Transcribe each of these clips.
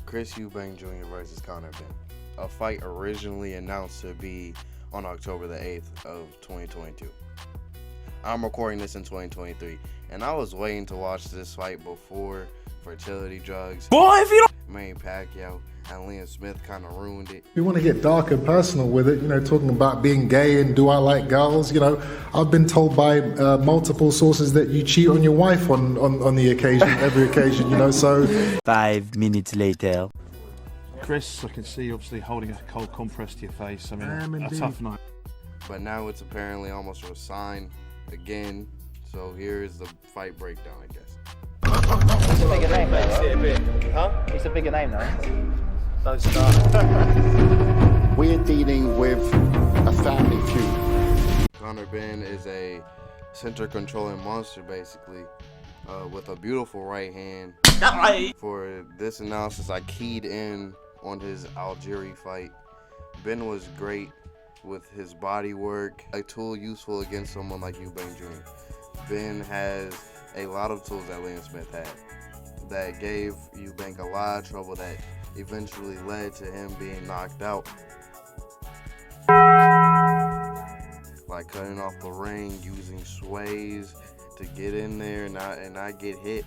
Chris Eubank Jr. versus Conor Benn. A fight originally announced to be on October the 8th of 2022. I'm recording this in 2023, and I was waiting to watch this fight before fertility drugs. Boy, if you don't... Manny Pacquiao and Liam Smith kind of ruined it. We want to get dark and personal with it, talking about being gay and do I like girls. I've been told by multiple sources that you cheat on your wife on the occasion, every occasion, so. 5 minutes later. Chris, I can see you obviously holding a cold compress to your face. I mean, a tough night. But now it's apparently almost a sign again. So here is the fight breakdown, I guess. It's a bigger name though. Huh? It's a bigger name though. Don't start. We're dealing with a family feud. Conor Benn is a center controlling monster, basically, with a beautiful right hand. For this analysis, I keyed in on his Algieri fight. Benn was great with his body work, a tool useful against someone like Eubank Jr. Benn has a lot of tools that Liam Smith had that gave Eubank a lot of trouble that eventually led to him being knocked out. Like cutting off the ring, using sways to get in there and not get hit.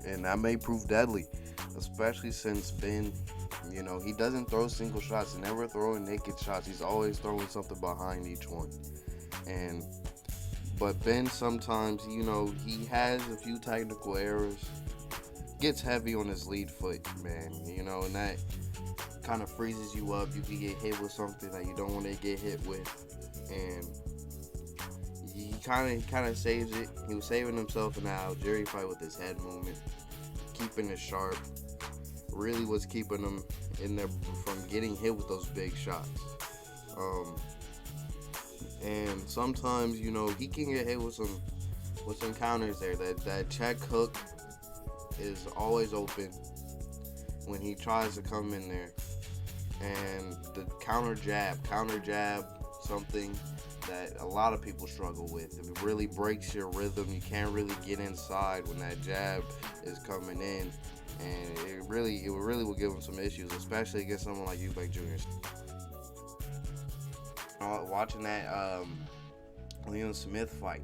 And that may prove deadly, especially since Benn, he doesn't throw single shots, never throwing naked shots. He's always throwing something behind each one. But Benn sometimes, he has a few technical errors. Gets heavy on his lead foot, man, and that kind of freezes you up. You can get hit with something that you don't want to get hit with. And he kind of saves it. He was saving himself in the Algieri fight with his head movement, keeping it sharp. Really was keeping him in there from getting hit with those big shots. And sometimes, he can get hit with some counters there. That check hook is always open when he tries to come in there. And the counter jab, something that a lot of people struggle with. It really breaks your rhythm. You can't really get inside when that jab is coming in. And it really will give him some issues, especially against someone like Eubank Jr. Watching that Liam Smith fight,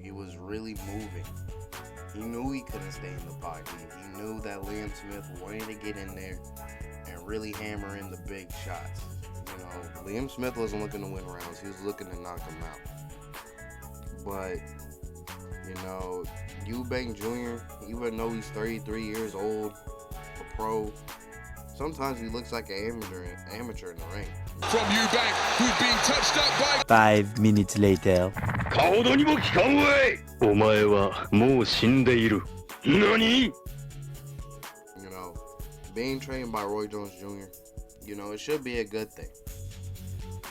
he was really moving. He knew he couldn't stay in the pocket. He knew that Liam Smith wanted to get in there and really hammer in the big shots. Liam Smith wasn't looking to win rounds. He was looking to knock him out. But, Eubank Jr., even though he's 33 years old, a pro, sometimes he looks like an amateur in the ring. From Eubank, who's being touched up by 5 minutes later. Being trained by Roy Jones Jr., it should be a good thing.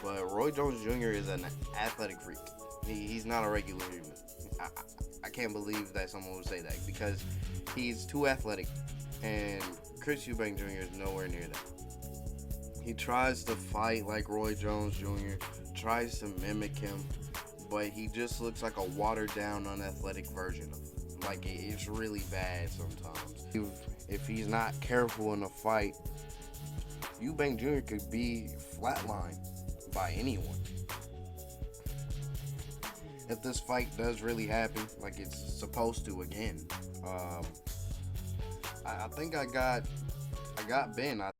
But Roy Jones Jr. is an athletic freak. He's not a regular human. I can't believe that someone would say that, because he's too athletic, and Chris Eubank Jr. is nowhere near that. He tries to fight like Roy Jones Jr., tries to mimic him, but he just looks like a watered-down, unathletic version of him. Like, it's really bad sometimes. If he's not careful in a fight, Eubank Jr. could be flatlined by anyone. If this fight does really happen, like it's supposed to again, I think I got Benn. I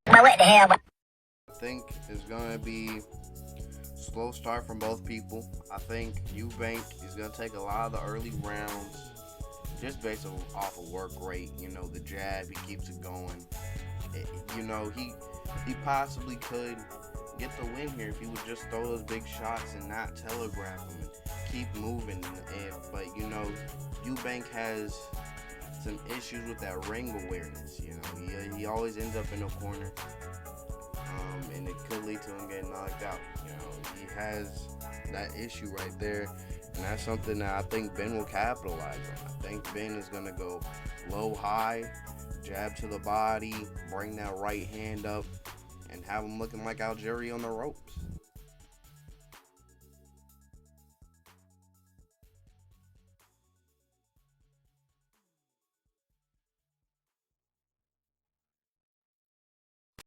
think it's gonna be slow start from both people. I think Eubank is gonna take a lot of the early rounds, just based off of work rate. The jab, he keeps it going. He possibly could get the win here if he would just throw those big shots and not telegraph them and keep moving. But Eubank has some issues with that ring awareness. He always ends up in a corner, and it could lead to him getting knocked out. He has that issue right there, and that's something that I think Benn will capitalize on. I think Benn is gonna go low, high, jab to the body, bring that right hand up, and have him looking like Algieri on the ropes.